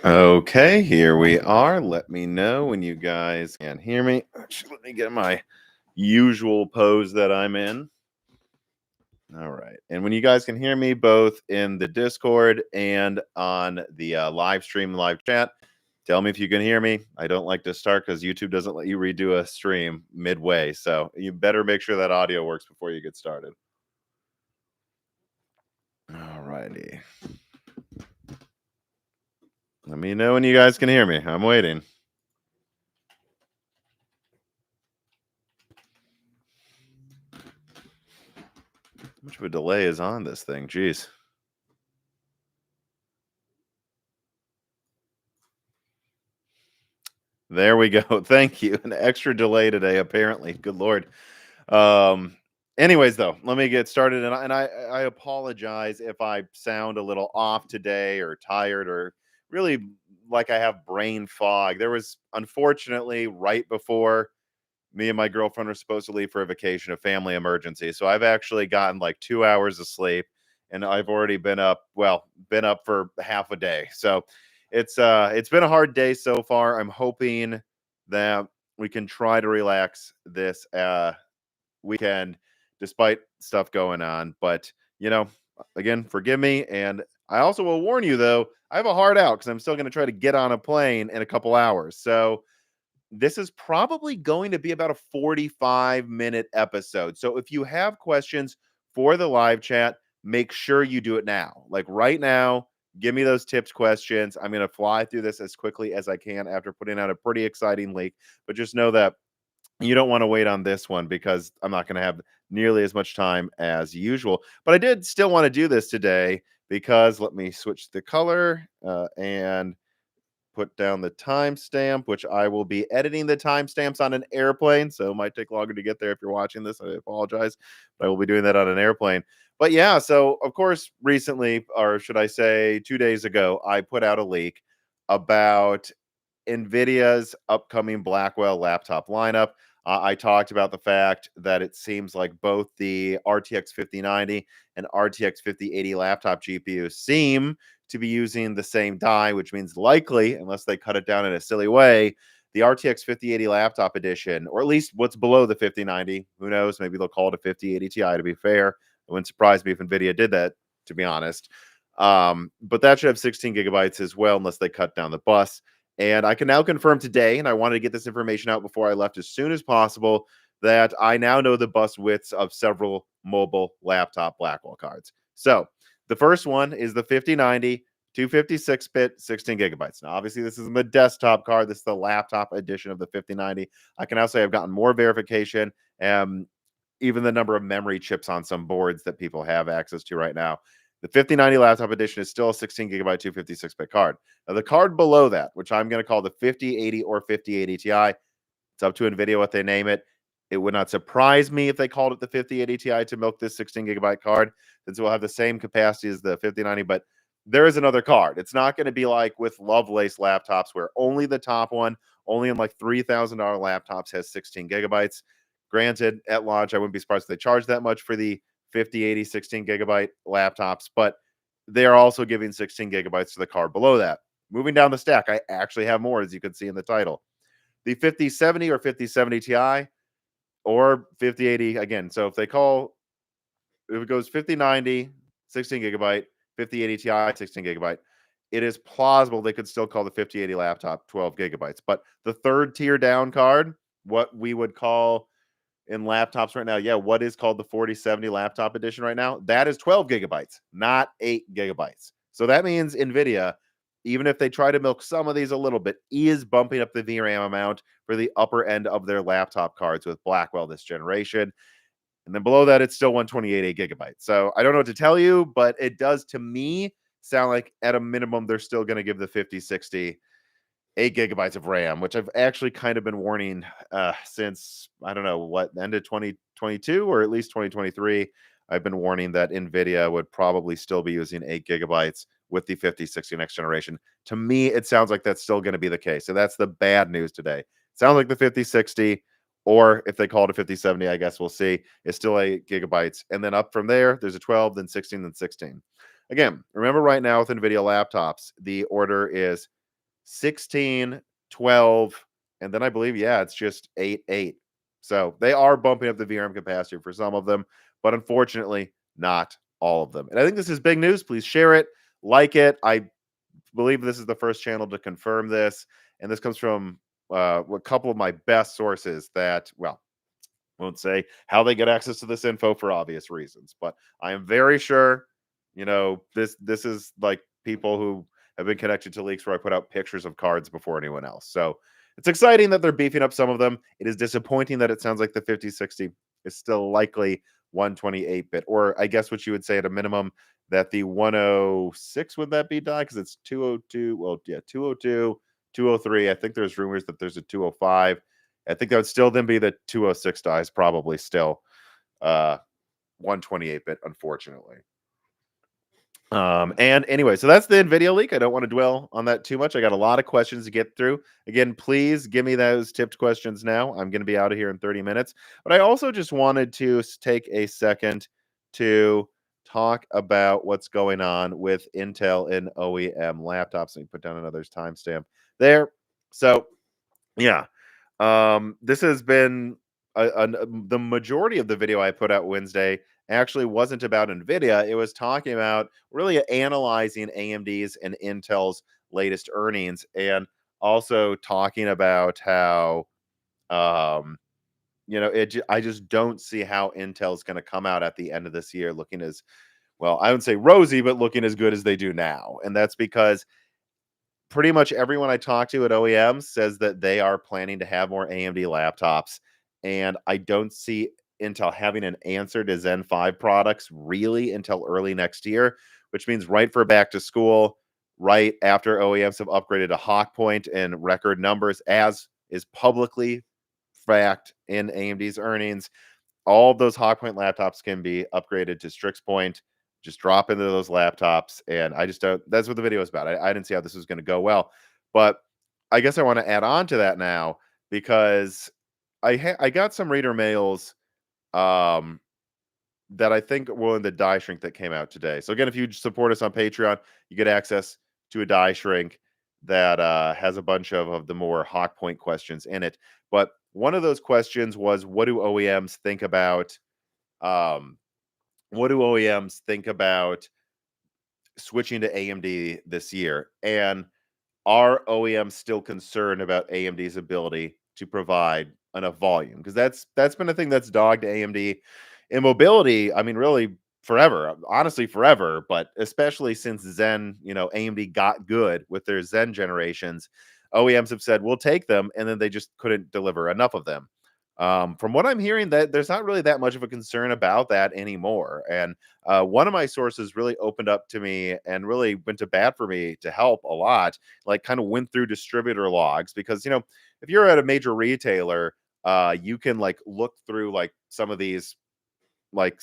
Okay, here we are. Let me know when you guys can hear me. Actually, let me get my usual pose that I'm in. All right. And when you guys can hear me both in the Discord and on the live stream, live chat, tell me if you can hear me. I don't like to start because YouTube doesn't let you redo a stream midway. So you better make sure that audio works before you get started. All righty. Let me know when you guys can hear me. I'm waiting. How much of a delay is on this thing? Jeez. There we go. Thank you. An extra delay today, apparently. Good Lord. Um, anyways, though, let me get started. And I apologize if I sound a little off today or tired or really like I have brain fog. There was, unfortunately, right before me and my girlfriend are supposed to leave for a vacation, a family emergency. So I've actually gotten like 2 hours of sleep and I've already been up, been up for half a day. So it's been a hard day so far. I'm hoping that we can try to relax this weekend despite stuff going on. But, again, forgive me. And I also will warn you, though, I have a hard out because I'm still going to try to get on a plane in a couple hours. So this is probably going to be about a 45-minute episode. So if you have questions for the live chat, make sure you do it now. Like right now, give me those tips questions. I'm going to fly through this as quickly as I can after putting out a pretty exciting leak. But just know that you don't want to wait on this one because I'm not going to have nearly as much time as usual. But I did still want to do this today because let me switch the color and put down the timestamp, which I will be editing the timestamps on an airplane. So it might take longer to get there if you're watching this. I apologize, but I will be doing that on an airplane. But yeah, so of course, recently, or should I say 2 days ago, I put out a leak about NVIDIA's upcoming Blackwell laptop lineup. I talked about the fact that it seems like both the RTX 5090 and RTX 5080 laptop GPUs seem to be using the same die, which means likely, unless they cut it down in a silly way, the RTX 5080 laptop edition, or at least what's below the 5090, who knows, maybe they'll call it a 5080 Ti to be fair. It wouldn't surprise me if NVIDIA did that, to be honest. But that should have 16 gigabytes as well, unless they cut down the bus. And I can now confirm today, and I wanted to get this information out before I left as soon as possible, that I now know the bus widths of several mobile laptop Blackwell cards. So the first one is the 5090, 256-bit, 16 gigabytes. Now, obviously, this isn't the desktop card. This is the laptop edition of the 5090. I can now say I've gotten more verification, and even the number of memory chips on some boards that people have access to right now. The 5090 laptop edition is still a 16 gigabyte 256-bit card. Now, the card below that, which I'm going to call the 5080 or 5080 Ti, it's up to NVIDIA what they name it. It would not surprise me if they called it the 5080 Ti to milk this 16 gigabyte card, since it will have the same capacity as the 5090. But there is another card. It's not going to be like with Lovelace laptops, where only the top one, only in like $3,000 laptops, has 16 gigabytes. Granted, at launch, I wouldn't be surprised if they charge that much for the 5080 16 gigabyte laptops, but they are also giving 16 gigabytes to the card below that. Moving down the stack, I actually have more, as you can see in the title. The 5070 or 5070 Ti or 5080, again, so if it goes 5090, 16 gigabyte, 5080 Ti, 16 gigabyte, it is plausible they could still call the 5080 laptop 12 gigabytes. But the third tier down card, what we would call in laptops right now, what is called the 4070 laptop edition right now, that is 12 gigabytes, not 8 gigabytes. So that means NVIDIA, even if they try to milk some of these a little bit, is bumping up the VRAM amount for the upper end of their laptop cards with Blackwell this generation. And then below that, it's still 128 8 gigabytes. So I don't know what to tell you, but it does to me sound like at a minimum, they're still going to give the 5060 8 gigabytes of RAM, which I've actually kind of been warning since, I don't know, what, end of 2022 or at least 2023. I've been warning that NVIDIA would probably still be using 8 gigabytes with the 5060 next generation. To me, it sounds like that's still going to be the case. So that's the bad news today. It sounds like the 5060, or if they call it a 5070, I guess we'll see, is still 8 gigabytes. And then up from there, there's a 12, then 16, then 16. Again, remember right now with NVIDIA laptops, the order is 16, 12, and then I believe, yeah, it's just 8, 8. So they are bumping up the VRAM capacity for some of them, but unfortunately, not all of them. And I think this is big news. Please share it, like it. I believe this is the first channel to confirm this, and this comes from a couple of my best sources that, well, won't say how they get access to this info for obvious reasons, but I am very sure, this is like people who have been connected to leaks where I put out pictures of cards before anyone else. So it's exciting that they're beefing up some of them. It is disappointing that it sounds like the 5060 is still likely 128-bit, or I guess what you would say at a minimum that the 106 would that be die because it's 202. Well, yeah, 202, 203. I think there's rumors that there's a 205. I think that would still then be the 206 dies, probably still 128-bit, unfortunately. And anyway, so that's the NVIDIA leak. I don't want to dwell on that too much. I got a lot of questions to get through. Again, please give me those tipped questions now. I'm going to be out of here in 30 minutes. But I also just wanted to take a second to talk about what's going on with Intel and OEM laptops. Let me put down another timestamp there. So, yeah. This has been the majority of the video I put out Wednesday actually wasn't about Nvidia. It was talking about really analyzing AMD's and Intel's latest earnings, and also talking about how, um, I just don't see how Intel's going to come out at the end of this year looking as well. I wouldn't say rosy, but looking as good as they do now, and that's because pretty much everyone I talk to at OEM says that they are planning to have more AMD laptops, and I don't see Intel having an answer to Zen 5 products really until early next year, which means right for back to school, right after OEMs have upgraded to Hawk Point in record numbers, as is publicly fact in AMD's earnings. All of those Hawk Point laptops can be upgraded to Strix Point. Just drop into those laptops, and I just don't. That's what the video is about. I didn't see how this was going to go well, but I guess I want to add on to that now because I got some reader mails um, that I think were in the die shrink that came out today. So again, if you support us on Patreon, you get access to a die shrink that has a bunch of the more Hawk Point questions in it. But one of those questions was, what do OEMs think about? Um, what do OEMs think about switching to AMD this year? And are OEMs still concerned about AMD's ability to provide enough volume? Because that's been a thing that's dogged AMD in mobility. I mean, really forever, honestly, forever, but especially since Zen, AMD got good with their Zen generations. OEMs have said we'll take them, and then they just couldn't deliver enough of them. From what I'm hearing, that there's not really that much of a concern about that anymore. And one of my sources really opened up to me and really went to bat for me to help a lot, like kind of went through distributor logs, because if you're at a major retailer, you can like look through like some of these like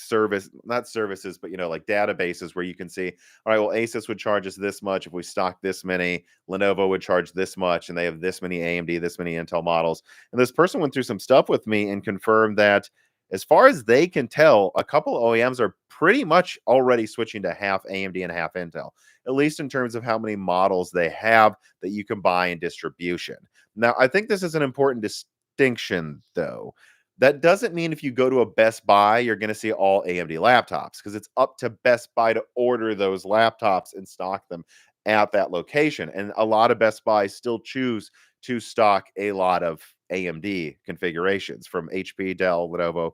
not services, but like databases where you can see, all right, well, Asus would charge us this much if we stock this many, Lenovo would charge this much, and they have this many AMD, this many Intel models. And this person went through some stuff with me and confirmed that as far as they can tell, a couple OEMs are pretty much already switching to half AMD and half Intel, at least in terms of how many models they have that you can buy in distribution. Now, I think this is an important distinction, though. That doesn't mean if you go to a Best Buy, you're going to see all AMD laptops, because it's up to Best Buy to order those laptops and stock them at that location. And a lot of Best Buys still choose to stock a lot of AMD configurations from HP, Dell, Lenovo,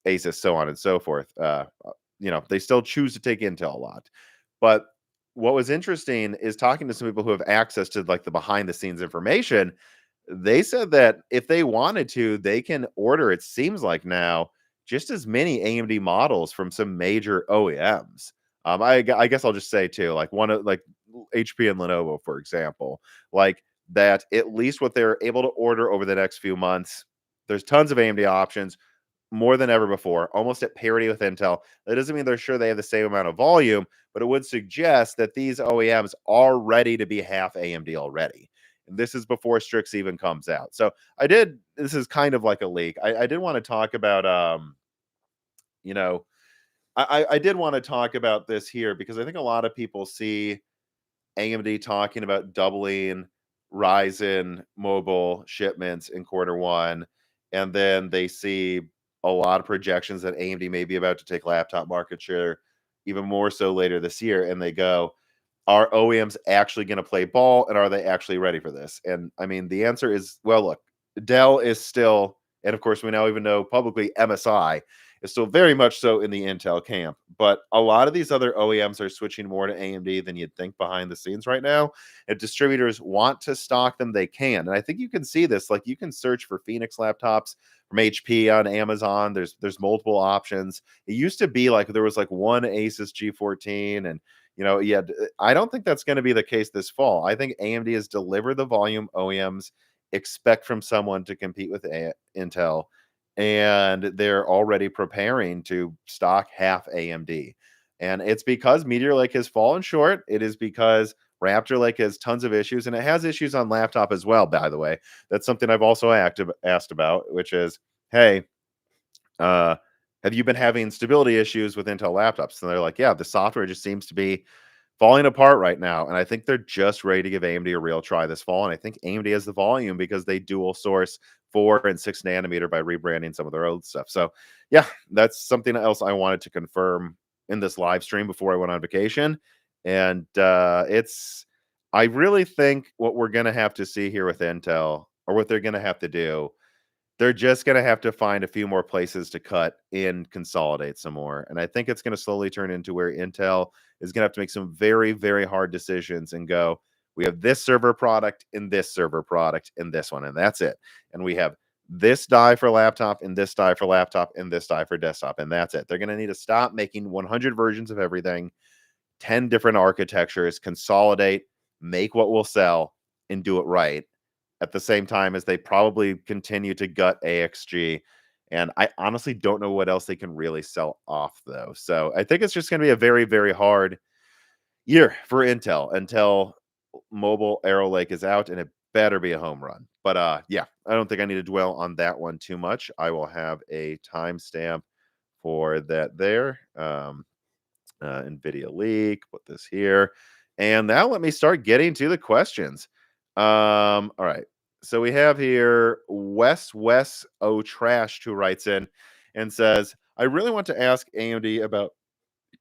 Asus, so on and so forth. They still choose to take Intel a lot. But what was interesting is talking to some people who have access to like the behind the scenes information. They said that if they wanted to, they can order, it seems like now, just as many AMD models from some major OEMs. I guess I'll just say too, like one of like HP and Lenovo, for example, like that at least what they're able to order over the next few months. There's tons of AMD options, more than ever before, almost at parity with Intel. That doesn't mean they're sure they have the same amount of volume, but it would suggest that these OEMs are ready to be half AMD already. And this is before Strix even comes out. So this is kind of like a leak. I did want to talk about, you know, I did want to talk about this here because I think a lot of people see AMD talking about doubling Ryzen mobile shipments in quarter one, and then they see a lot of projections that AMD may be about to take laptop market share even more so later this year, and they go, are OEMs actually going to play ball, and are they actually ready for this? And I mean, the answer is, well, look, Dell is still, and of course, we now even know publicly MSI is still very much so in the Intel camp. But a lot of these other OEMs are switching more to AMD than you'd think behind the scenes right now. If distributors want to stock them, they can. And I think you can see this. Like, you can search for Phoenix laptops from HP on Amazon. There's multiple options. It used to be like there was like one Asus G14, and yeah, I don't think that's going to be the case this fall. I think AMD has delivered the volume OEMs expect from someone to compete with Intel, and they're already preparing to stock half AMD. And it's because Meteor Lake has fallen short. It is because Raptor Lake has tons of issues, and it has issues on laptop as well, by the way. That's something I've also asked about, which is, hey, uh, have you been having stability issues with Intel laptops? And they're like, yeah, the software just seems to be falling apart right now. And I think they're just ready to give AMD a real try this fall. And I think AMD has the volume because they dual source 4 and 6 nanometer by rebranding some of their old stuff. So yeah, that's something else I wanted to confirm in this live stream before I went on vacation. And I really think what we're going to have to see here with Intel, or what they're going to have to do, they're just going to have to find a few more places to cut and consolidate some more. And I think it's going to slowly turn into where Intel is going to have to make some very, very hard decisions and go, we have this server product and this server product and this one, and that's it. And we have this die for laptop and this die for laptop and this die for desktop, and that's it. They're going to need to stop making 100 versions of everything, 10 different architectures, consolidate, make what will sell, and do it right, at the same time as they probably continue to gut AXG. And I honestly don't know what else they can really sell off, though. So I think it's just going to be a very, very hard year for Intel until mobile Arrow Lake is out, and it better be a home run. But yeah, I don't think I need to dwell on that one too much. I will have a timestamp for that there. NVIDIA leak, put this here. And now let me start getting to the questions. All right. So we have here Wes O Trash, who writes in and says, I really want to ask AMD about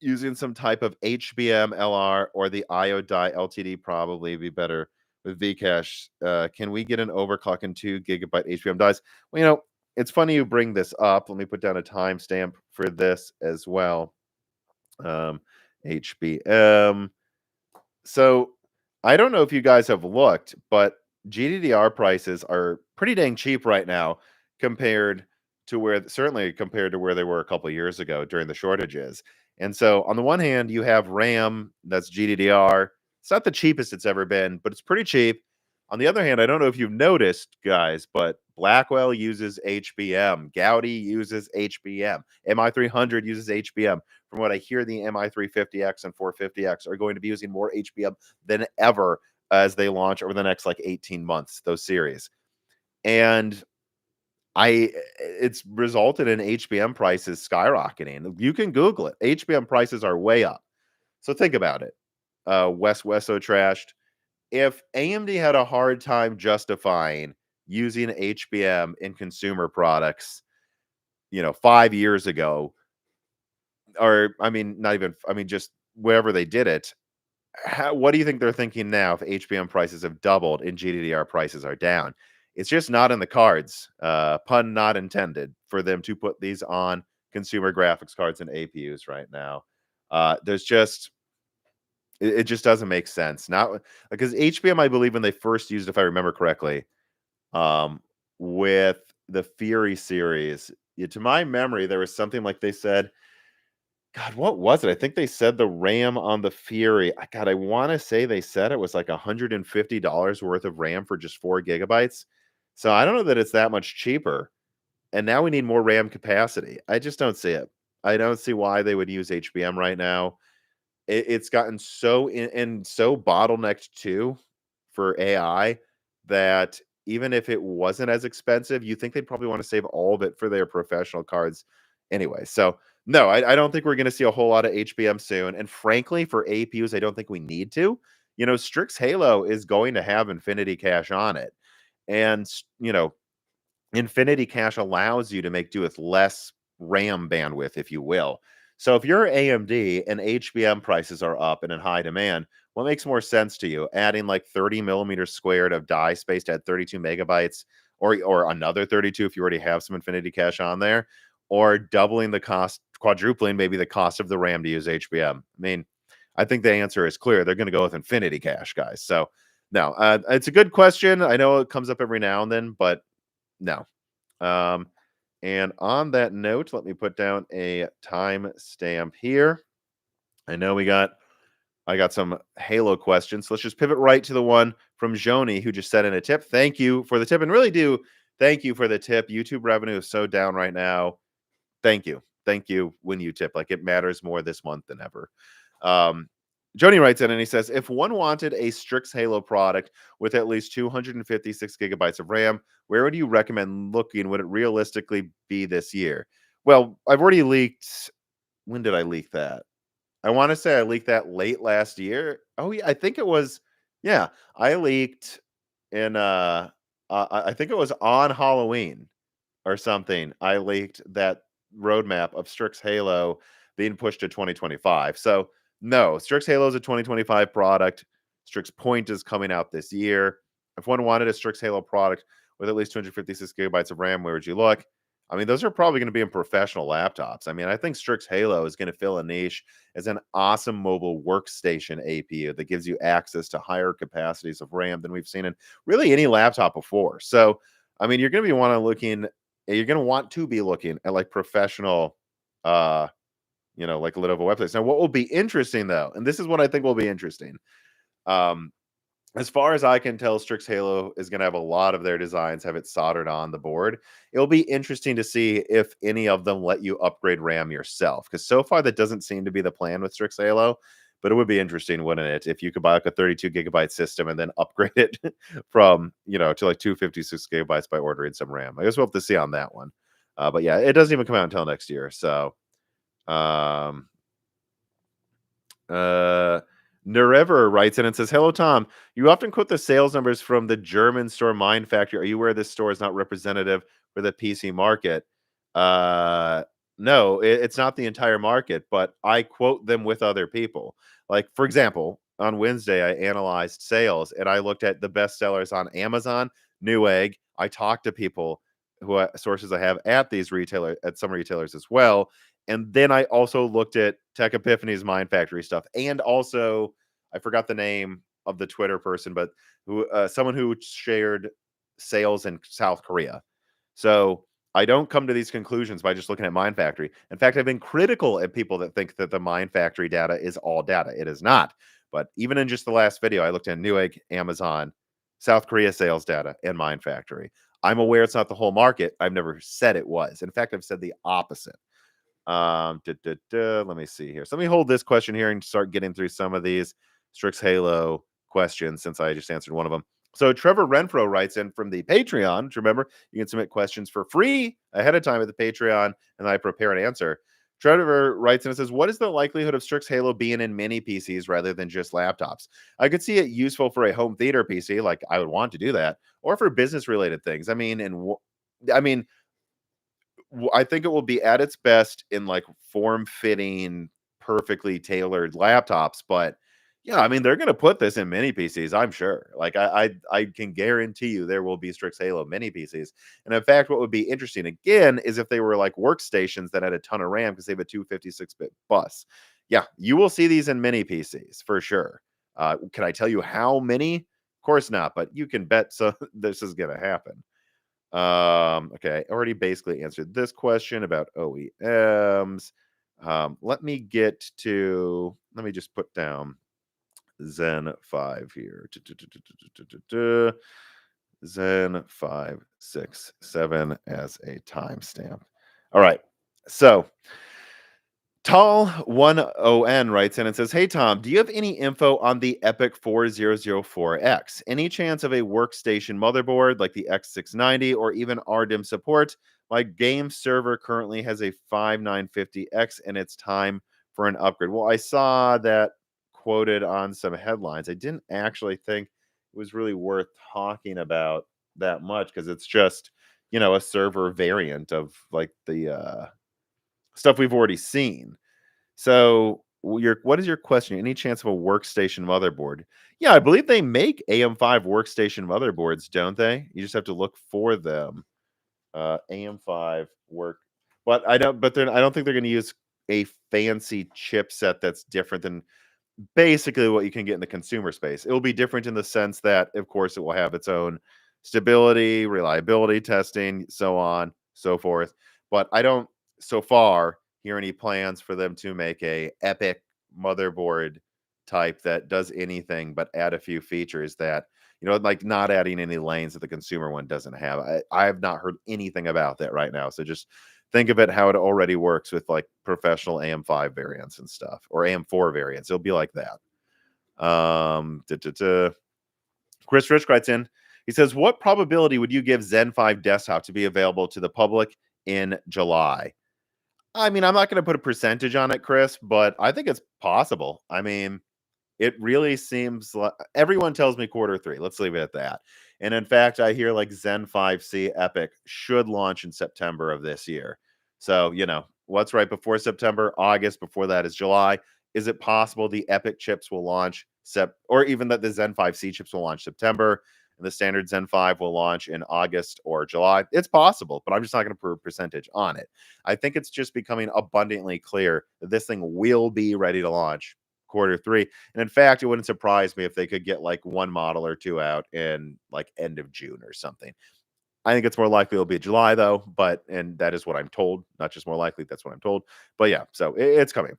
using some type of HBM LR, or the IO die LTD probably be better with Vcache. Can we get an overclock and 2 GB HBM dies? Well, it's funny you bring this up. Let me put down a timestamp for this as well. HBM. So I don't know if you guys have looked, but GDDR prices are pretty dang cheap right now compared to certainly compared to where they were a couple of years ago during the shortages. And so on the one hand, you have RAM that's GDDR. It's not the cheapest it's ever been, but it's pretty cheap. On the other hand, I don't know if you've noticed, guys, but Blackwell uses HBM. Gaudi uses HBM. MI300 uses HBM. From what I hear, the MI350X and 450X are going to be using more HBM than ever as they launch over the next like 18 months, those series. And it's resulted in HBM prices skyrocketing. You can Google it. HBM prices are way up. So think about it. Weso trashed. If AMD had a hard time justifying using HBM in consumer products, 5 years ago, or I mean, not even, I mean, just wherever they did it, what do you think they're thinking now if HBM prices have doubled and GDDR prices are down? It's just not in the cards, pun not intended, for them to put these on consumer graphics cards and APUs right now. There's just, it just doesn't make sense. Not because HBM, I believe when they first used, if I remember correctly, with the Fury series, to my memory, there was something like they said, God, what was it? I think they said the RAM on the Fury. I want to say they said it was like $150 worth of RAM for just 4 GB. So I don't know that it's that much cheaper. And now we need more RAM capacity. I just don't see it. I don't see why they would use HBM right now. It's gotten so and so bottlenecked too for AI that even if it wasn't as expensive, you think they'd probably want to save all of it for their professional cards anyway. So no, I don't think we're going to see a whole lot of HBM soon. And frankly, for APUs, I don't think we need to, Strix Halo is going to have Infinity Cache on it. And, Infinity Cache allows you to make do with less RAM bandwidth, if you will. So if you're AMD and HBM prices are up and in high demand, what makes more sense to you? Adding like 30 millimeters squared of die space to add 32 megabytes, or another 32 if you already have some Infinity Cache on there, or doubling the cost, quadrupling maybe the cost of the RAM to use HBM. I mean, I think the answer is clear. They're going to go with Infinity Cache, guys. So no, it's a good question. I know it comes up every now and then, but no. Um, and on that note, let me put down a timestamp here. I know I got some Halo questions. So let's just pivot right to the one from Joni, who just sent in a tip. Thank you for the tip. And really do thank you for the tip. YouTube revenue is so down right now. Thank you. Thank you when you tip. Like, it matters more this month than ever. Um, Joni writes in and he says, if one wanted a Strix Halo product with at least 256 gigabytes of RAM, where would you recommend looking? Would it realistically be this year? Well, I've already leaked. When did I leak that? I want to say I leaked that late last year. Oh yeah, I think it was. Yeah, I leaked in. I think it was on Halloween or something. I leaked that roadmap of Strix Halo being pushed to 2025. So no, Strix Halo is a 2025 product. Strix Point is coming out this year. If one wanted a Strix Halo product with at least 256 gigabytes of RAM, where would you look? I mean, those are probably going to be in professional laptops. I mean, I think Strix Halo is going to fill a niche as an awesome mobile workstation APU that gives you access to higher capacities of RAM than we've seen in really any laptop before. So, I mean, you're going to be you're going to want to be looking at like professional, uh, like Lenovo websites. Now, what will be interesting though, and this is what I think will be interesting. Um, as far as I can tell, Strix Halo is going to have a lot of their designs have it soldered on the board. It'll be interesting to see if any of them let you upgrade RAM yourself, because so far that doesn't seem to be the plan with Strix Halo. But it would be interesting, wouldn't it, if you could buy like a 32 gigabyte system and then upgrade it from to like 256 gigabytes by ordering some RAM. I guess we'll have to see on that one. But yeah, it doesn't even come out until next year. So um, uh, Nerever writes in and says, "Hello, Tom. You often quote the sales numbers from the German store Mind Factory. Are you aware this store is not representative for the PC market?" Uh, no, it's not the entire market, but I quote them with other people. Like, for example, on Wednesday, I analyzed sales and I looked at the best sellers on Amazon, Newegg. I talked to people sources I have at some retailers as well, and then I also looked at Tech Epiphany's Mind Factory stuff, and also I forgot the name of the Twitter person, but someone who shared sales in South Korea. So I don't come to these conclusions by just looking at Mind Factory. In fact, I've been critical at people that think that the Mind Factory data is all data. It is not. But even in just the last video, I looked at Newegg, Amazon, South Korea sales data, and Mind Factory. I'm aware it's not the whole market. I've never said it was. In fact, I've said the opposite. Let me see here. So let me hold this question here and start getting through some of these Strix Halo questions since I just answered one of them. So Trevor Renfro writes in from the Patreon. Remember, you can submit questions for free ahead of time at the Patreon, and I prepare an answer. Trevor writes in and says, "What is the likelihood of Strix Halo being in mini PCs rather than just laptops? I could see it useful for a home theater PC, like I would want to do that, or for business related things. I mean, I think it will be at its best in like form-fitting, perfectly tailored laptops. But yeah, I mean, they're going to put this in mini PCs, I'm sure. Like I can guarantee you there will be Strix Halo mini PCs. And in fact, what would be interesting again is if they were like workstations that had a ton of RAM because they have a 256-bit bus. Yeah, you will see these in mini PCs for sure. Can I tell you how many? Of course not, but you can bet so this is going to happen. Okay, I already basically answered this question about OEMs. Let me just put down Zen 5 here. Zen 567 as a timestamp. All right. So Tall1ON writes in and says, "Hey, Tom, do you have any info on the Epic 4004X? Any chance of a workstation motherboard like the X690 or even RDIMM support? My game server currently has a 5950X and it's time for an upgrade." Well, I saw that quoted on some headlines. I didn't actually think it was really worth talking about that much because it's just, a server variant of like the stuff we've already seen. So, what is your question? Any chance of a workstation motherboard? Yeah, I believe they make AM5 workstation motherboards, don't they? You just have to look for them. AM5 work, but I don't think they're going to use a fancy chipset that's different than basically what you can get in the consumer space. It will be different in the sense that, of course, it will have its own stability, reliability testing, so on, so forth. But I don't, so far, hear any plans for them to make a epic motherboard type that does anything but add a few features that, like not adding any lanes that the consumer one doesn't have. I have not heard anything about that right now. So just think of it how it already works with like professional AM5 variants and stuff or AM4 variants. It'll be like that. Chris Rich writes in. He says, "What probability would you give Zen 5 desktop to be available to the public in July?" I mean, I'm not going to put a percentage on it, Chris, but I think it's possible. I mean, it really seems like everyone tells me quarter three. Let's leave it at that. And in fact, I hear like Zen 5C Epic should launch in September of this year. So, what's right before September? August. Before that is July. Is it possible the Epic chips will launch or even that the Zen 5C chips will launch September and the standard Zen 5 will launch in August or July? It's possible, but I'm just not going to put a percentage on it. I think it's just becoming abundantly clear that this thing will be ready to launch quarter three. And in fact, it wouldn't surprise me if they could get like one model or two out in like end of June or something. I think it's more likely it'll be July though, and that is what I'm told. Not just more likely, that's what I'm told. But yeah, so it's coming.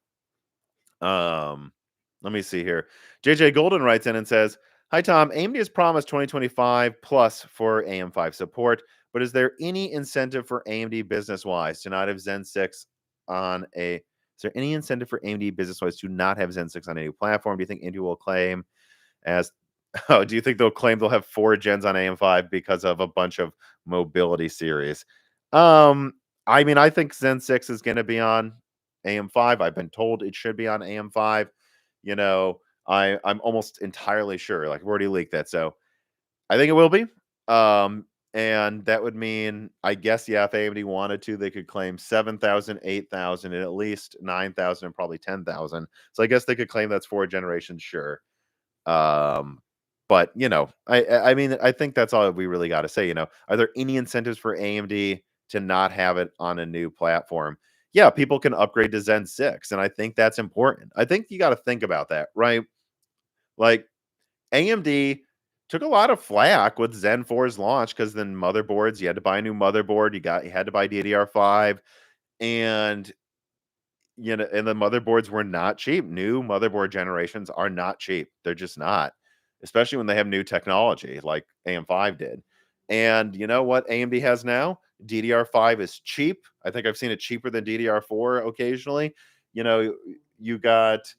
Let me see here. JJ Golden writes in and says, "Hi Tom, AMD has promised 2025 plus for AM5 support, but is there any incentive for AMD business wise to not have Zen 6 on a is there any incentive for AMD business wise to not have Zen 6 on a new platform? Do you think AMD will claim as oh, do you think they'll claim they'll have 4 gens on AM5 because of a bunch of mobility series?" Um, I mean, I think Zen 6 is going to be on AM5. I've been told it should be on AM5. You know, I'm almost entirely sure. Like, I've already leaked that, so I think it will be. And that would mean, I guess, yeah, if AMD wanted to, they could claim 7,000, 8,000, and at least 9,000 and probably 10,000. So I guess they could claim that's 4 generations, sure. Um, but I mean, I think that's all we really got to say. Are there any incentives for AMD to not have it on a new platform? Yeah, people can upgrade to Zen 6, and I think that's important. I think you got to think about that, right? Like AMD took a lot of flack with Zen 4's launch because then motherboards, you had to buy a new motherboard, you had to buy DDR5, and and the motherboards were not cheap. New motherboard generations are not cheap. They're just not, especially when they have new technology like AM5 did. And you know what AMD has now? DDR5 is cheap. I think I've seen it cheaper than DDR4 occasionally. You got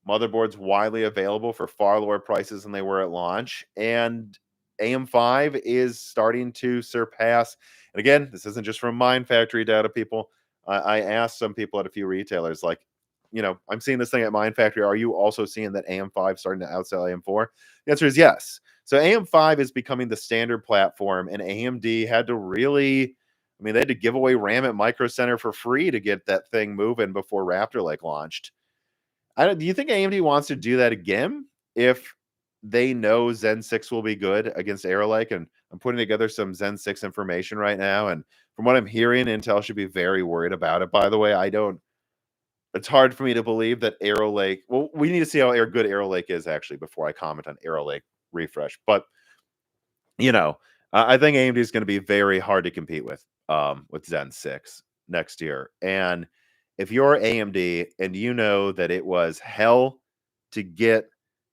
motherboards widely available for far lower prices than they were at launch. And AM5 is starting to surpass. And again, this isn't just from Mind Factory data, people. I asked some people at a few retailers, like, I'm seeing this thing at Mind Factory. Are you also seeing that AM5 starting to outsell AM4? The answer is yes. So AM5 is becoming the standard platform, and AMD had to really, they had to give away RAM at Micro Center for free to get that thing moving before Raptor Lake launched. Do you think AMD wants to do that again if they know Zen 6 will be good against Arrow Lake? And I'm putting together some Zen 6 information right now, and from what I'm hearing, Intel should be very worried about it. By the way, it's hard for me to believe that Arrow Lake. Well, we need to see how good Arrow Lake is actually before I comment on Arrow Lake refresh. But I think AMD is going to be very hard to compete with Zen 6 next year. And if you're AMD and you know that it was hell to get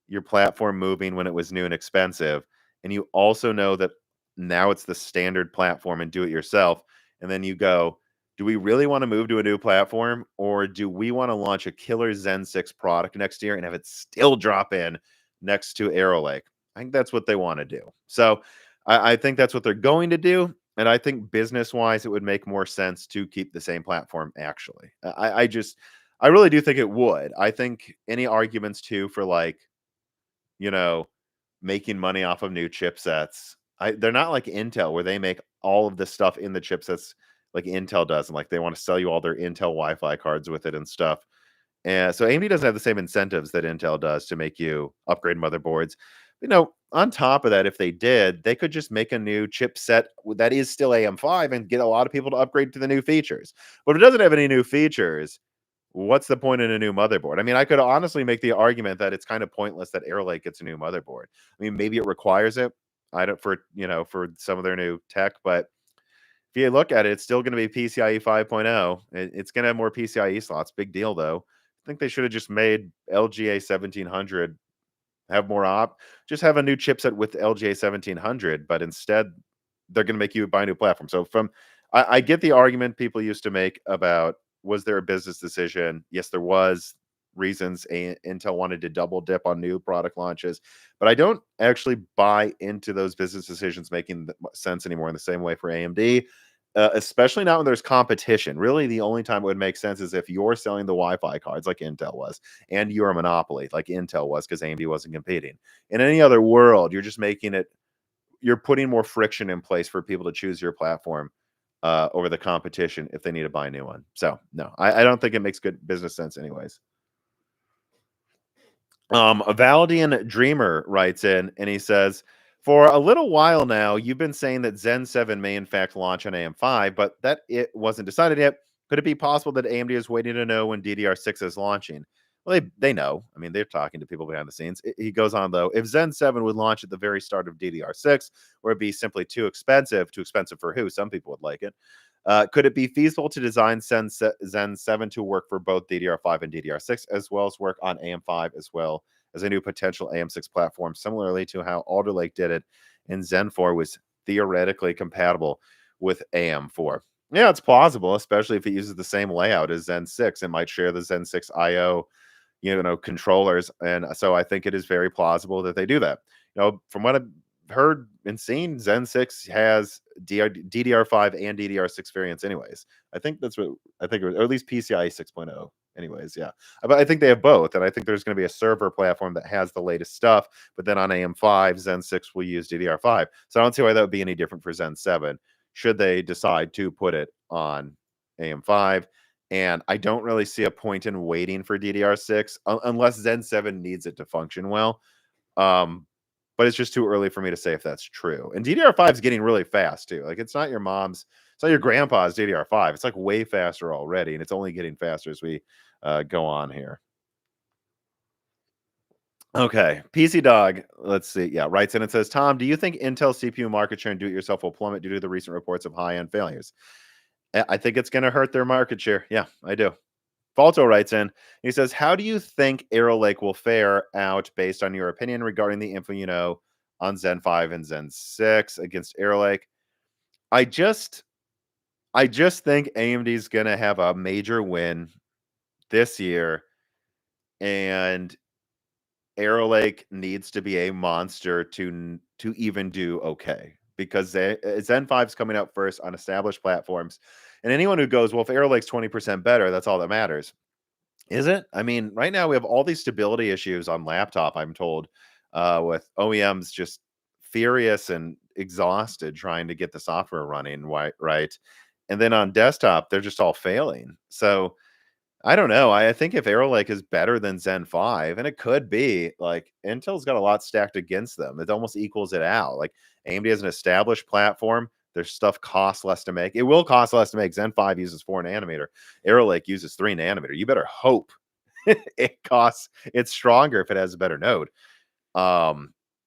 your platform moving when it was new and expensive, and you also know that now it's the standard platform and do it yourself, and then you go, do we really want to move to a new platform, or do we want to launch a killer Zen 6 product next year and have it still drop in next to Arrow Lake? I think that's what they want to do. So I think that's what they're going to do. And I think business wise, it would make more sense to keep the same platform. Actually, I really do think it would. I think any arguments too for like, you know, making money off of new chipsets. They're not like Intel where they make all of the stuff in the chipsets like Intel does, and like they want to sell you all their Intel Wi-Fi cards with it and stuff. And so AMD doesn't have the same incentives that Intel does to make you upgrade motherboards. On top of that, if they did, they could just make a new chipset that is still AM5 and get a lot of people to upgrade to the new features. But if it doesn't have any new features, what's the point in a new motherboard? I mean, I could honestly make the argument that it's kind of pointless that Arrow Lake gets a new motherboard. I mean, maybe it requires it. I don't for some of their new tech, but if you look at it, it's still going to be PCIe 5.0. It's going to have more PCIe slots. Big deal, though. I think they should have just made LGA 1700 have more just have a new chipset with LGA 1700, but instead they're going to make you buy a new platform. So I get the argument people used to make about was there a business decision? Yes, there was reasons Intel wanted to double dip on new product launches, but I don't actually buy into those business decisions making sense anymore in the same way for AMD. Especially now when there's competition. Really, the only time it would make sense is if you're selling the Wi-Fi cards like Intel was, and you're a monopoly like Intel was because AMD wasn't competing. In any other world, you're putting more friction in place for people to choose your platform over the competition if they need to buy a new one. So no, I don't think it makes good business sense anyways. A Valdian Dreamer writes in and he says, for a little while now, you've been saying that Zen 7 may in fact launch on AM5, but that it wasn't decided yet. Could it be possible that AMD is waiting to know when DDR6 is launching? Well, they know. I mean, they're talking to people behind the scenes. He goes on, though. If Zen 7 would launch at the very start of DDR6, or it'd be simply too expensive for who? Some people would like it. Could it be feasible to design Zen 7 to work for both DDR5 and DDR6, as well as work on AM5, as well as a new potential AM6 platform, similarly to how Alder Lake did it, and Zen 4 was theoretically compatible with AM4? Yeah, it's plausible, especially if it uses the same layout as Zen 6. It might share the Zen 6 IO, controllers, and so I think it is very plausible that they do that. From what I've heard and seen, Zen 6 has DDR5 and DDR6 variants anyways. I think that's what I think, or at least PCIe 6.0 anyways. Yeah, but I think they have both, and I think there's going to be a server platform that has the latest stuff, but then on AM5 Zen 6 will use DDR5. So I don't see why that would be any different for Zen 7 should they decide to put it on AM5. And I don't really see a point in waiting for DDR6 unless Zen 7 needs it to function well. But it's just too early for me to say if that's true. And DDR5 is getting really fast too. Like it's not your grandpa's DDR5. It's like way faster already, and it's only getting faster as we go on here. Okay, PC Dog, let's see. Yeah, writes in and says, Tom, do you think Intel CPU market share and do-it-yourself will plummet due to the recent reports of high-end failures? I think it's going to hurt their market share. Yeah, I do. Falto writes in, he says, how do you think Arrow Lake will fare out based on your opinion regarding the info on Zen 5 and Zen 6 against Arrow Lake? I just think AMD is going to have a major win this year, and Arrow Lake needs to be a monster to even do okay, because Zen 5 is coming out first on established platforms. And anyone who goes, well, if Arrow Lake's 20% better, that's all that matters. Is it? I mean, right now we have all these stability issues on laptop, I'm told, with OEMs just furious and exhausted trying to get the software running right. And then on desktop, they're just all failing. So I don't know. I think if Arrow Lake is better than Zen 5, and it could be, like Intel's got a lot stacked against them. It almost equals it out. Like AMD has an established platform. Their stuff costs less to make. It will cost less to make. Zen 5 uses 4 nanometer. Arrow Lake uses 3 nanometer. You better hope it's stronger if it has a better node.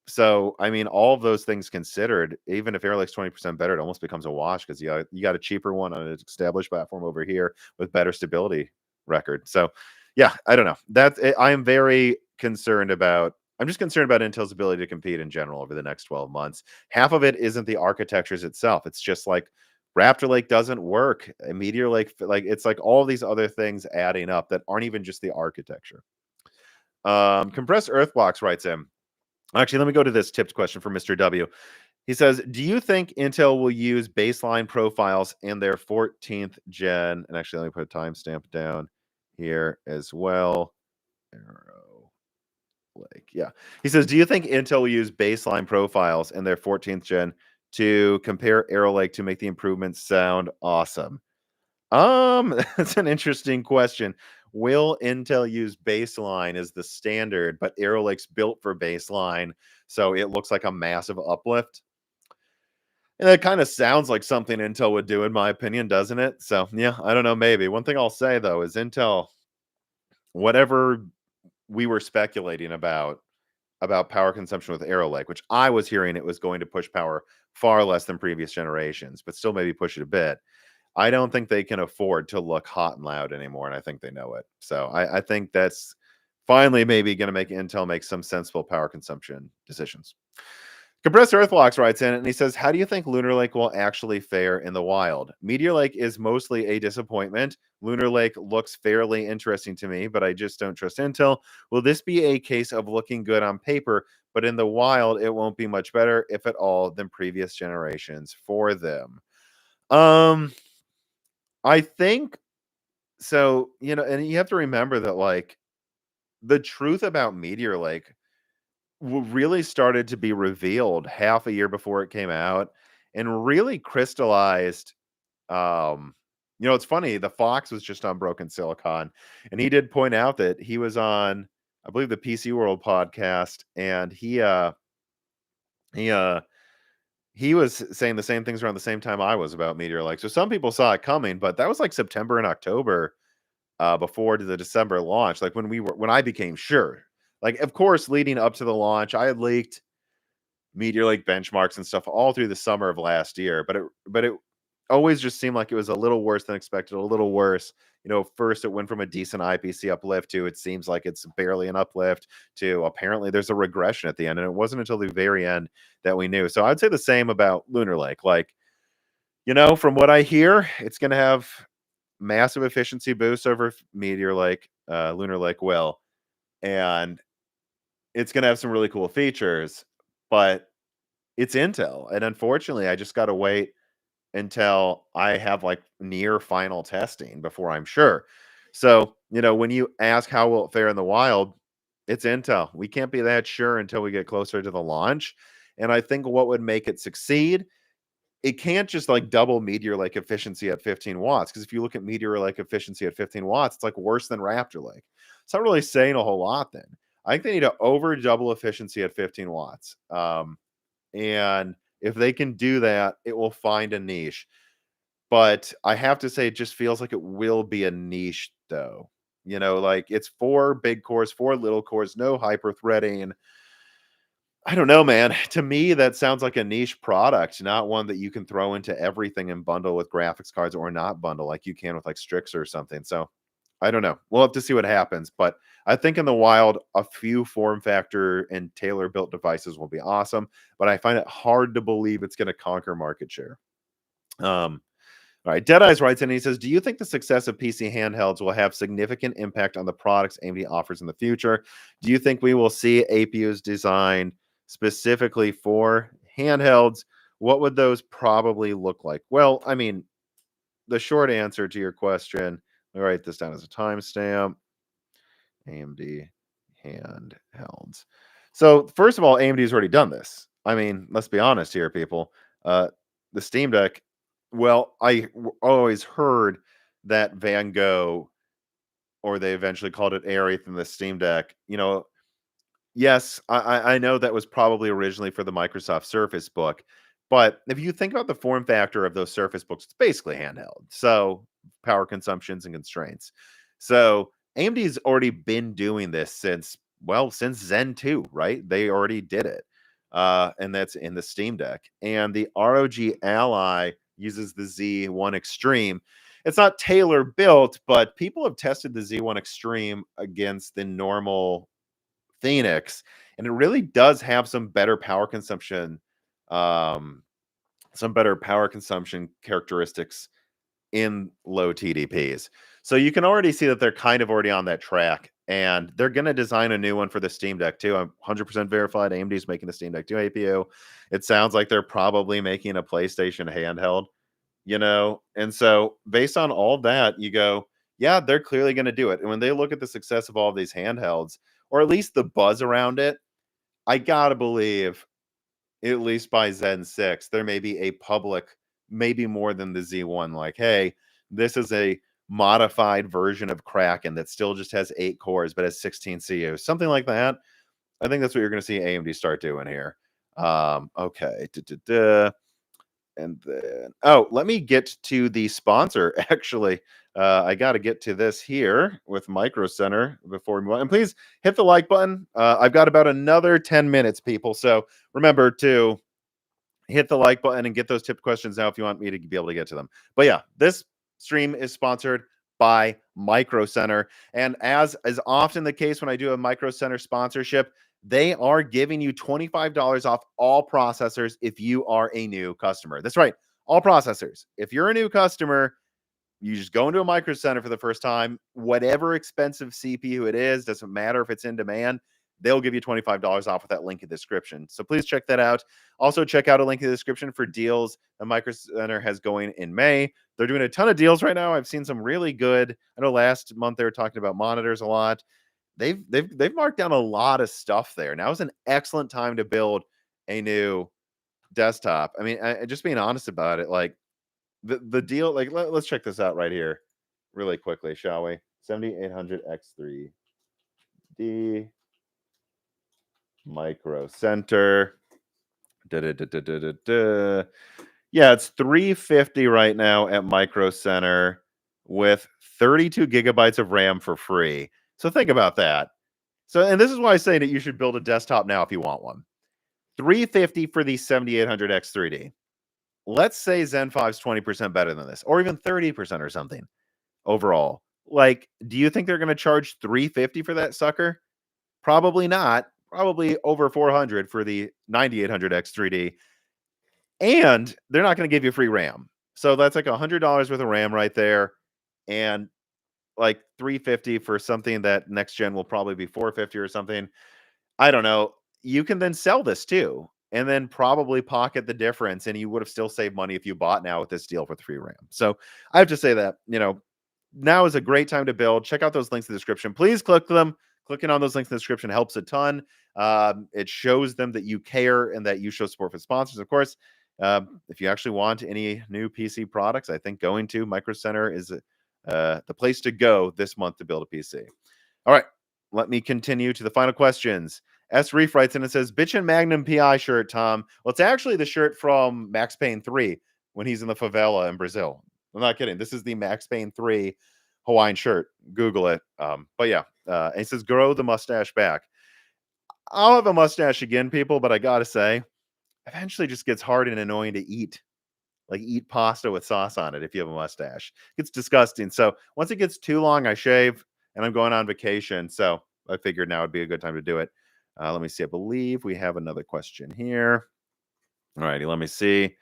So I mean, all of those things considered, even if Arrow Lake's 20% better, it almost becomes a wash because you got a cheaper one on an established platform over here with better stability record. So yeah, I don't know. I am very concerned about. I'm just concerned about Intel's ability to compete in general over the next 12 months. Half of it isn't the architectures itself. It's just like Raptor Lake doesn't work. Meteor Lake, like it's like all these other things adding up that aren't even just the architecture. Compressed Earth Blocks writes in. Actually, let me go to this tipped question from Mr. W. He says, do you think Intel will use baseline profiles in their 14th gen? And actually, let me put a timestamp down here as well. Arrow Lake. Yeah. He says, do you think Intel will use baseline profiles in their 14th gen to compare Arrow Lake to make the improvements sound awesome? That's an interesting question. Will Intel use baseline as the standard, but Arrow Lake's built for baseline, so it looks like a massive uplift? And that kind of sounds like something Intel would do, in my opinion, doesn't it? So yeah, I don't know, maybe. One thing I'll say though is Intel, whatever we were speculating about power consumption with Arrow Lake, which I was hearing it was going to push power far less than previous generations, but still maybe push it a bit. I don't think they can afford to look hot and loud anymore, and I think they know it. So I think that's finally maybe going to make Intel make some sensible power consumption decisions. Compressed Earthblocks writes in and he says, how do you think Lunar Lake will actually fare in the wild? Meteor Lake is mostly a disappointment. Lunar Lake looks fairly interesting to me, but I just don't trust Intel. Will this be a case of looking good on paper, but in the wild, it won't be much better, if at all, than previous generations for them? Um, I think so, and you have to remember that like the truth about Meteor Lake really started to be revealed half a year before it came out and really crystallized. It's funny, the Fox was just on Broken Silicon, and he did point out that he was on, I believe, the PC World podcast, and he uh he was saying the same things around the same time I was about Meteor Lake. So some people saw it coming, but that was like September and October, before the December launch, like when I became sure. Like, of course, leading up to the launch, I had leaked Meteor Lake benchmarks and stuff all through the summer of last year, but it always just seemed like it was a little worse than expected, a little worse. First it went from a decent IPC uplift to it seems like it's barely an uplift to apparently there's a regression at the end, and it wasn't until the very end that we knew. So I'd say the same about Lunar Lake. Like, from what I hear, it's going to have massive efficiency boosts over Meteor Lake, Lunar Lake will, and it's going to have some really cool features, but it's Intel, and unfortunately, I just gotta wait until I have, like, near final testing before I'm sure. So, when you ask how will it fare in the wild, it's Intel. We can't be that sure until we get closer to the launch, and I think what would make it succeed, it can't just, like, double Meteor Lake efficiency at 15 watts, because if you look at Meteor Lake efficiency at 15 watts, it's, like, worse than Raptor Lake. It's not really saying a whole lot then. I think they need to over double efficiency at 15 watts. And if they can do that, it will find a niche. But I have to say, it just feels like it will be a niche, though. Like it's 4 big cores, 4 little cores, no hyper threading. I don't know, man. To me, that sounds like a niche product, not one that you can throw into everything and bundle with graphics cards or not bundle like you can with like Strix or something. So I don't know. We'll have to see what happens. But I think in the wild, a few form factor and tailor built devices will be awesome. But I find it hard to believe it's going to conquer market share. All right. Deadeyes writes in and he says, do you think the success of PC handhelds will have significant impact on the products AMD offers in the future? Do you think we will see APUs designed specifically for handhelds? What would those probably look like? Well, I mean, the short answer to your question, let me write this down as a timestamp. AMD handhelds. So, first of all, AMD's already done this. I mean, let's be honest here, people. The Steam Deck, well, always heard that Van Gogh, or they eventually called it Aerith in the Steam Deck. Yes, I know that was probably originally for the Microsoft Surface Book, but if you think about the form factor of those Surface Books, it's basically handheld. So power consumptions and constraints. So AMD's already been doing this since Zen 2, right? They already did it. And that's in the Steam Deck. And the ROG Ally uses the Z1 Extreme. It's not tailor built, but people have tested the Z1 Extreme against the normal Phoenix, and it really does have um, some better power consumption characteristics in low TDPs. So you can already see that they're kind of already on that track, and they're going to design a new one for the Steam Deck too. I'm 100% verified. AMD's making the Steam Deck 2 APU. It sounds like they're probably making a PlayStation handheld, and so based on all that, you go, Yeah, they're clearly going to do it. And when they look at the success of all of these handhelds, or at least the buzz around it, I gotta believe, at least by Zen 6, there may be a public, maybe more than the Z1, like, hey, this is a modified version of Kraken that still just has 8 cores, but has 16 CUs, something like that. I think that's what you're going to see AMD start doing here. Okay. And then, oh, let me get to the sponsor. Actually, I got to get to this here with Micro Center before we move on. And please hit the like button. I've got about another 10 minutes, people. So remember to hit the like button and get those tip questions now if you want me to be able to get to them. But yeah, this stream is sponsored by Micro Center. And as is often the case when I do a Micro Center sponsorship, they are giving you $25 off all processors if you are a new customer. That's right, all processors. If you're a new customer, you just go into a Micro Center for the first time, whatever expensive CPU it is, doesn't matter if it's in demand, they'll give you $25 off with that link in the description. So please check that out. Also, check out a link in the description for deals that Micro Center has going in May. They're doing a ton of deals right now. I've seen some really good. I know last month they were talking about monitors a lot. They've marked down a lot of stuff there. Now is an excellent time to build a new desktop. I mean, just being honest about it, like the deal, like let's check this out right here really quickly, shall we? 7800 X3D Micro Center. Da-da-da-da-da-da. Yeah, it's 350 right now at Micro Center with 32 gigabytes of RAM for free. So think about that. So, and this is why I say that you should build a desktop now if you want one. 350 for the 7800 X3D. Let's say Zen 5 is 20% better than this, or even 30% or something overall. Like, do you think they're going to charge 350 for that sucker? Probably not. Probably over 400 for the 9800 X3D. And they're not going to give you free RAM. So that's like $100 worth of RAM right there. And like 350 for something that next gen will probably be 450 or something. I don't know. You can then sell this too, and then probably pocket the difference, and you would have still saved money if you bought now with this deal with free RAM. So I have to say that, now is a great time to build. Check out those links in the description. Please click them. Clicking on those links in the description helps a ton. It shows them that you care and that you show support for sponsors. Of course, if you actually want any new PC products, I think going to Micro Center is the place to go this month to build a PC. All right, let me continue to the final questions. S. Reef writes in and says, Bitchin' Magnum PI shirt, Tom. Well, it's actually the shirt from Max Payne 3 when he's in the favela in Brazil. I'm not kidding. This is the Max Payne 3 Hawaiian shirt. Google it. But yeah, and he says, grow the mustache back. I'll have a mustache again, people, but I got to say, eventually just gets hard and annoying to eat. Like eat pasta with sauce on it if you have a mustache. It's disgusting. So once it gets too long, I shave, and I'm going on vacation. So I figured now would be a good time to do it. Let me see. I believe we have another question here. All righty, let me see.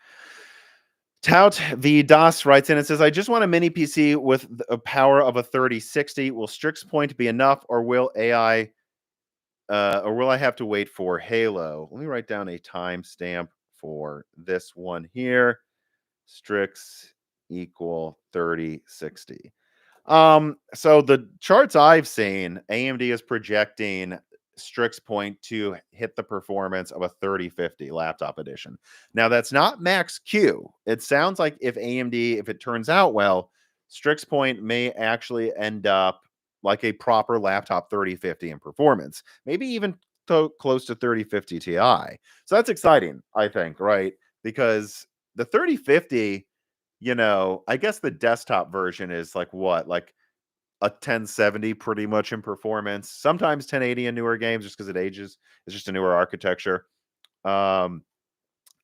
Tout the DOS writes in and says, I just want a mini PC with a power of a 3060. Will Strix Point be enough, or will AI or will I have to wait for Halo? Let me write down a timestamp for this one here. Strix equal 3060. So the charts I've seen, AMD is projecting Strix Point to hit the performance of a 3050 laptop edition. Now that's not max Q. It sounds like if AMD, if it turns out well, Strix Point may actually end up like a proper laptop 3050 in performance, maybe even close to 3050 Ti. So that's exciting, I think, right? Because the 3050, I guess the desktop version is like what? Like a 1070 pretty much in performance. Sometimes 1080 in newer games just because it ages. It's just a newer architecture. Um,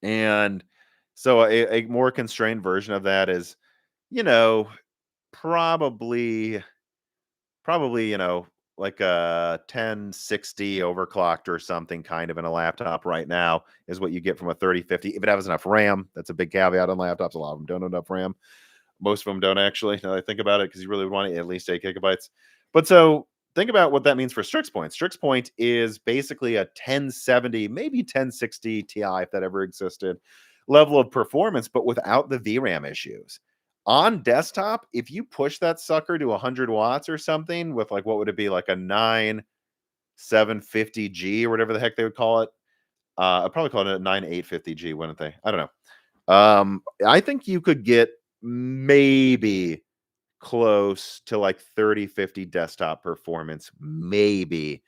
and so a more constrained version of that is, you know, probably like a 1060 overclocked or something kind of in a laptop right now is what you get from a 3050 if it has enough RAM. That's a big caveat on laptops. A lot of them don't have enough RAM. Most of them don't actually, now that I think about it, because you really want at least 8 gigabytes. But so think about what that means for Strix Point. Strix Point is basically a 1070, maybe 1060 Ti, if that ever existed, level of performance, but without the VRAM issues. On desktop, if you push that sucker to 100 watts or something with like, what would it be, like a 9750G or whatever the heck they would call it. I'd probably call it a 9850G, wouldn't they? I don't know. I think you could get maybe close to like 3050 desktop performance, maybe,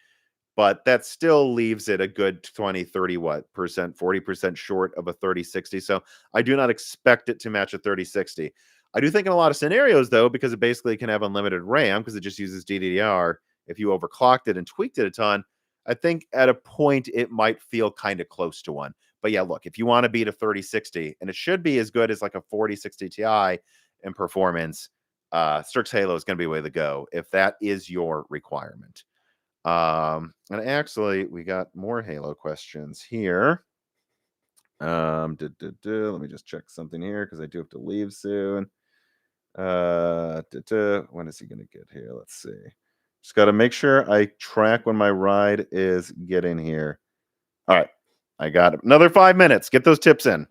but that still leaves it a good 20, 30 what percent, 40% short of a 3060. So I do not expect it to match a 3060. I do think in a lot of scenarios, though, because it basically can have unlimited RAM because it just uses DDR. If you overclocked it and tweaked it a ton, I think at a point it might feel kind of close to one. But yeah, look, if you want to beat a 3060, and it should be as good as like a 4060 Ti in performance, Strix Halo is going to be the way to go if that is your requirement. And actually, we got more Halo questions here. Let me just check something here because I do have to leave soon. When is he gonna get here? Let's see. Just got to make sure I track when my ride is getting here. All right, I got it. Another 5 minutes. Get those tips in.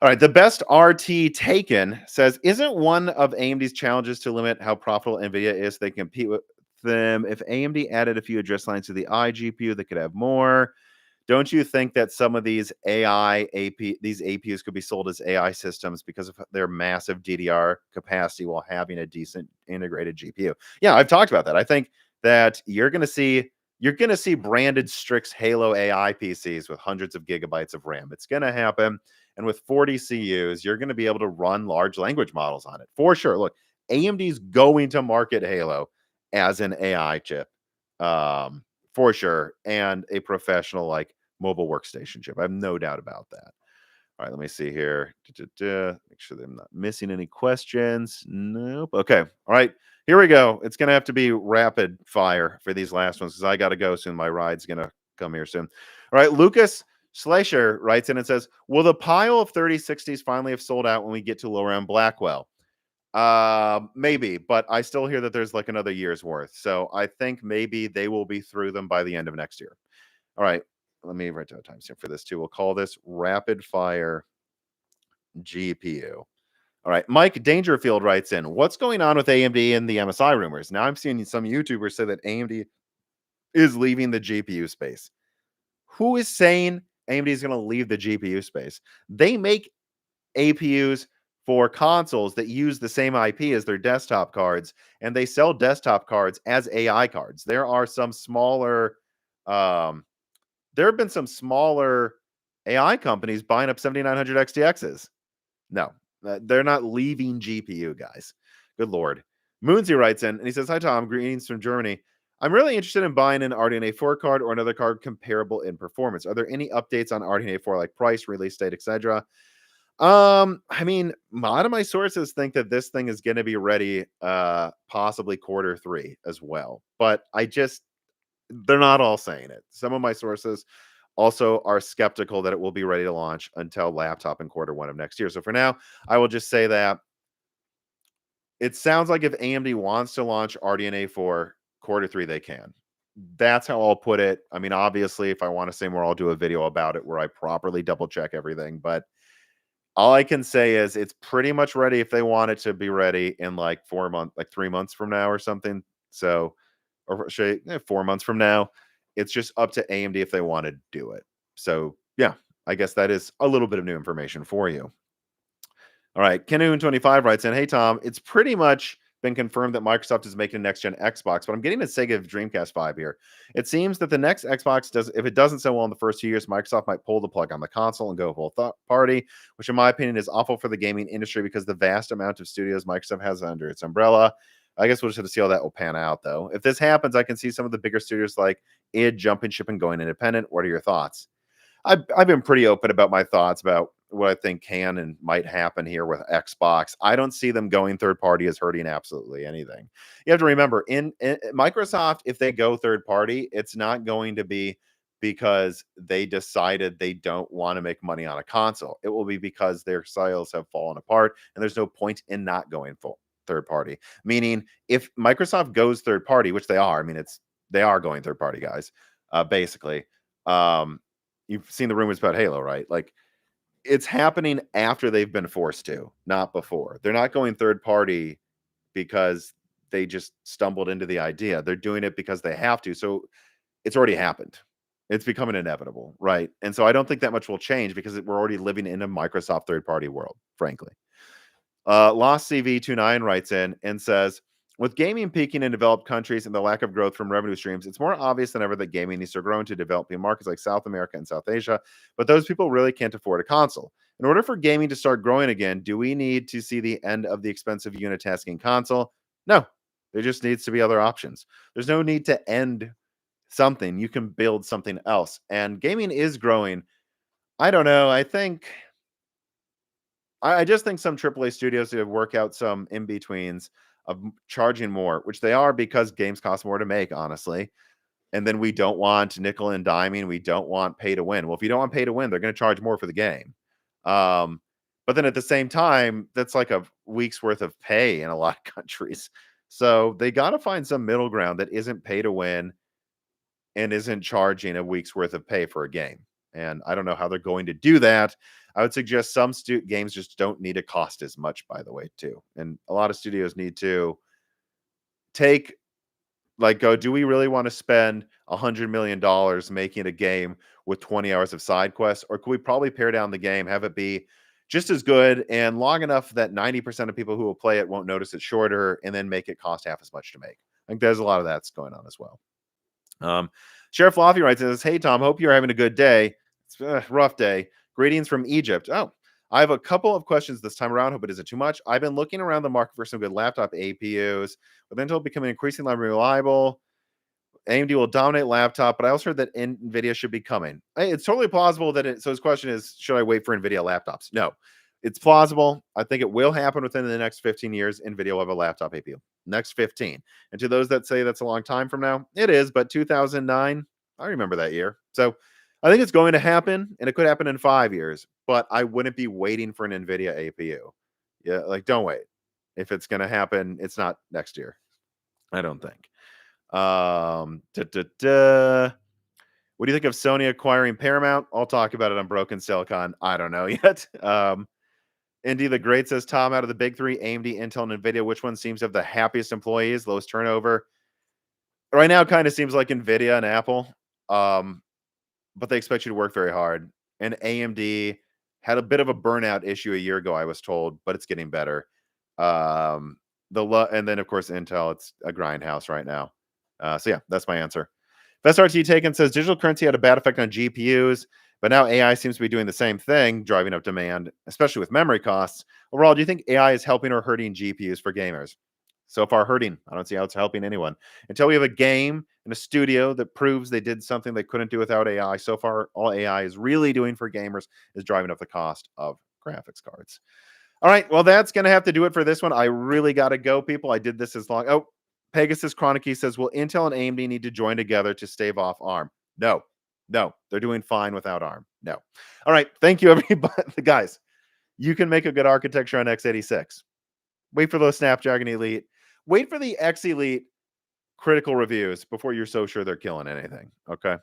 All right, the best RT taken says, isn't one of AMD's challenges to limit how profitable Nvidia is? They compete with them. If AMD added a few address lines to the iGPU, they could have more. Don't you think that some of these these APUs could be sold as AI systems because of their massive DDR capacity while having a decent integrated GPU? Yeah, I've talked about that. I think that you're going to see branded Strix Halo AI PCs with hundreds of gigabytes of RAM. It's going to happen. And with 40 CUs, you're going to be able to run large language models on it for sure. Look, AMD's going to market Halo as an AI chip. For sure, and a professional like mobile workstation chip. I have no doubt about that. All right, let me see here. Make sure that I'm not missing any questions. Nope. Okay. All right, here we go. It's gonna have to be rapid fire for these last ones because I gotta go soon. My ride's gonna come here soon. All right, Lucas Schleicher writes in and says, "Will the pile of 3060s finally have sold out when we get to low round Blackwell?" Maybe, but I still hear that there's like another year's worth. So I think maybe they will be through them by the end of next year. All right. Let me write down a timestamp for this too. We'll call this rapid fire GPU. All right. Mike Dangerfield writes in, what's going on with AMD and the MSI rumors? Now I'm seeing some YouTubers say that AMD is leaving the GPU space. Who is saying AMD is going to leave the GPU space? They make APUs for consoles that use the same IP as their desktop cards, and they sell desktop cards as AI cards. There are some smaller, there have been some smaller AI companies buying up 7900 XTXs. No, they're not leaving GPU, guys. Good Lord. Moonsy writes in, and he says, hi, Tom. Greetings from Germany. I'm really interested in buying an RDNA 4 card or another card comparable in performance. Are there any updates on RDNA 4, like price, release date, etc.? I mean, a lot of my sources think that this thing is going to be ready, possibly Q3 as well. But they're not all saying it. Some of my sources also are skeptical that it will be ready to launch until laptop in Q1 of next year. So for now, I will just say that it sounds like if AMD wants to launch RDNA for Q3, they can. That's how I'll put it. I mean, obviously, if I want to say more, I'll do a video about it where I properly double check everything. But all I can say is it's pretty much ready if they want it to be ready in like 4 months, like 3 months from now or something. So, or 4 months from now. It's just up to AMD if they want to do it. So, yeah, I guess that is a little bit of new information for you. All right, Kenoon25 writes in, hey, Tom, it's pretty much been confirmed that Microsoft is making a next-gen Xbox, but I'm getting a Sega Dreamcast 5 here. It seems that the next Xbox if it doesn't sell well in the first 2 years, Microsoft might pull the plug on the console and go full party, which in my opinion is awful for the gaming industry because the vast amount of studios Microsoft has under its umbrella. I guess we'll just have to see how that will pan out, though. If this happens, I can see some of the bigger studios like id jumping ship and going independent. What are your thoughts? I've been pretty open about my thoughts about what I think can and might happen here with Xbox. I don't see them going third party as hurting absolutely anything. You have to remember, in Microsoft, if they go third party, it's not going to be because they decided they don't want to make money on a console. It will be because their sales have fallen apart, and there's no point in not going full third party. Meaning, if Microsoft goes third party, which they are, I mean, they are going third party, guys. Basically, you've seen the rumors about Halo, right? Like, It's happening after they've been forced to, not before. They're not going third party because they just stumbled into the idea. They're doing it because they have to. So it's already happened. It's becoming inevitable, right? And so I don't think that much will change because we're already living in a Microsoft third party world, frankly. Lost CV29 writes in and says, with gaming peaking in developed countries and the lack of growth from revenue streams, it's more obvious than ever that gaming needs to grow into developing markets like South America and South Asia, but those people really can't afford a console. In order for gaming to start growing again, do we need to see the end of the expensive unitasking console? No, there just needs to be other options. There's no need to end something. You can build something else. And gaming is growing. I don't know. I just think some AAA studios have work out some in betweens of charging more, which they are because games cost more to make, honestly. And then we don't want nickel and diming. We don't want pay to win. Well, if you don't want pay to win, they're going to charge more for the game. Um, but then at the same time, that's like a week's worth of pay in a lot of countries. So they got to find some middle ground that isn't pay to win and isn't charging a week's worth of pay for a game. And I don't know how they're going to do that. I would suggest some games just don't need to cost as much, by the way, too. And a lot of studios need to take, like, go, do we really want to spend $100 million making a game with 20 hours of side quests? Or could we probably pare down the game, have it be just as good and long enough that 90% of people who will play it won't notice it's shorter, and then make it cost half as much to make? I think there's a lot of that's going on as well. Sheriff Lofty writes, says, hey, Tom, hope you're having a good day. It's a rough day. Greetings from Egypt. Oh, I have a couple of questions this time around. Hope it isn't too much. I've been looking around the market for some good laptop APUs, with Intel becoming increasingly reliable. AMD will dominate laptop, but I also heard that Nvidia should be coming. Hey, it's totally plausible that so his question is, should I wait for Nvidia laptops? No, it's plausible. I think it will happen within the next 15 years. Nvidia will have a laptop APU. Next 15. And to those that say that's a long time from now, it is, but 2009, I remember that year. So I think it's going to happen, and it could happen in 5 years, but I wouldn't be waiting for an Nvidia APU. Yeah, like, don't wait. If it's going to happen, it's not next year. I don't think. What do you think of Sony acquiring Paramount? I'll talk about it on Broken Silicon. I don't know yet. Indy the Great says, Tom, out of the big three, AMD, Intel, and Nvidia, which one seems to have the happiest employees, lowest turnover? Right now, it kind of seems like Nvidia and Apple, but they expect you to work very hard. And AMD had a bit of a burnout issue a year ago, I was told, but it's getting better. And then, of course, Intel, it's a grindhouse right now. So yeah, that's my answer. Best RT Taken says digital currency had a bad effect on GPUs, but now AI seems to be doing the same thing, driving up demand, especially with memory costs. Overall, do you think AI is helping or hurting GPUs for gamers? So far, hurting. I don't see how it's helping anyone. Until we have a game in a studio that proves they did something they couldn't do without AI, so far, all AI is really doing for gamers is driving up the cost of graphics cards. All right, well, that's going to have to do it for this one. I really got to go, people. I did this as long. Oh, Pegasus Chronicle says, will Intel and AMD need to join together to stave off ARM? No, they're doing fine without ARM. No. All right, thank you, everybody. Guys, you can make a good architecture on x86. Wait for those Snapdragon Elite. Wait for the X Elite critical reviews before you're so sure they're killing anything, okay?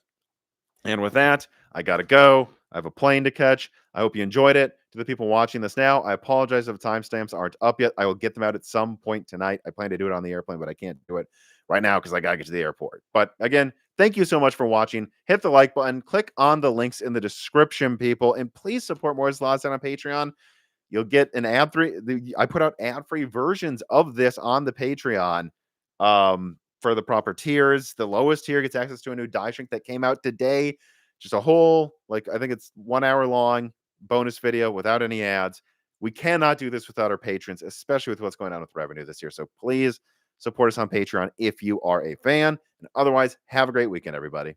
And with that, I got to go. I have a plane to catch. I hope you enjoyed it. To the people watching this now, I apologize if the timestamps aren't up yet. I will get them out at some point tonight. I plan to do it on the airplane, but I can't do it right now because I got to get to the airport. But again, thank you so much for watching. Hit the like button. Click on the links in the description, people. And please support Moore's Law on Patreon. You'll get an ad-free. I put out ad-free versions of this on the Patreon for the proper tiers. The lowest tier gets access to a new die shrink that came out today. Just a whole, like, I think it's 1 hour long bonus video without any ads. We cannot do this without our patrons, especially with what's going on with revenue this year. So please support us on Patreon if you are a fan. And otherwise, have a great weekend, everybody.